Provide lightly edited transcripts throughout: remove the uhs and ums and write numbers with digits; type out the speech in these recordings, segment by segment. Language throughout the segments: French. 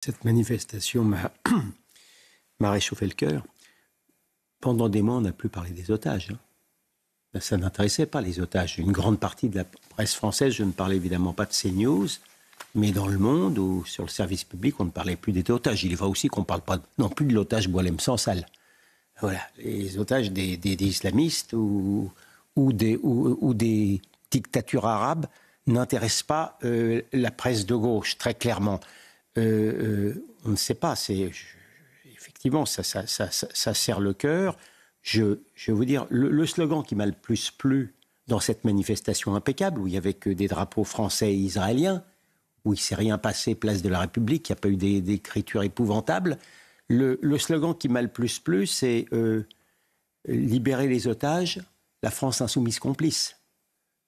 Cette manifestation m'a réchauffé le cœur. Pendant des mois, on n'a plus parlé des otages. Ça n'intéressait pas les otages. Une grande partie de la presse française, je ne parlais évidemment pas de CNews, mais dans le monde ou sur le service public, on ne parlait plus des otages. Il est vrai aussi qu'on ne parle pas non plus de l'otage Boualem Sansal. Voilà, les otages des islamistes ou des dictatures arabes n'intéressent pas la presse de gauche, très clairement. On ne sait pas, effectivement, ça serre le cœur. Je vais vous dire, le slogan qui m'a le plus plu dans cette manifestation impeccable, où il n'y avait que des drapeaux français et israéliens, où il ne s'est rien passé place de la République, il n'y a pas eu d'écriture épouvantable, le slogan qui m'a le plus plu, c'est libérer les otages, la France insoumise complice.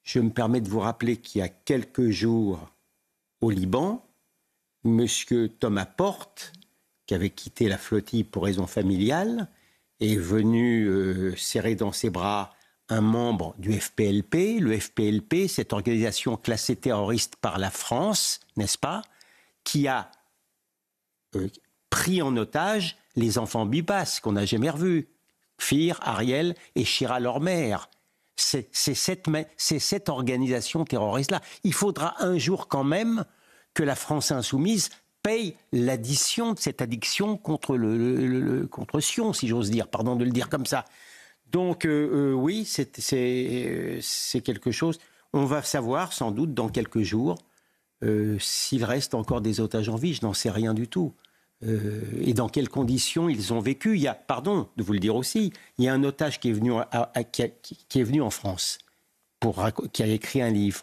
Je me permets de vous rappeler qu'il y a quelques jours, au Liban, Monsieur Thomas Porte, qui avait quitté la flottille pour raison familiale, est venu serrer dans ses bras un membre du FPLP. Le FPLP, cette organisation classée terroriste par la France, n'est-ce pas, qui a pris en otage les enfants Bibas, qu'on n'a jamais revus. Fir, Ariel et Shira, leur mère. C'est cette organisation terroriste-là. Il faudra un jour quand même que la France insoumise paye l'addition de cette addiction contre Sion, si j'ose dire, pardon de le dire comme ça. Donc oui, c'est quelque chose. On va savoir sans doute dans quelques jours s'il reste encore des otages en vie, je n'en sais rien du tout. Et dans quelles conditions ils ont vécu. Il y a, pardon de vous le dire aussi, il y a un otage qui est venu, qui est venu en France, qui a écrit un livre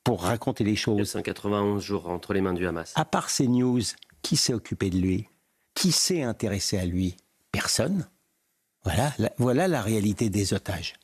pour raconter les choses. 291 jours entre les mains du Hamas. À part CNews, qui s'est occupé de lui? Qui s'est intéressé à lui? Personne. Voilà la réalité des otages.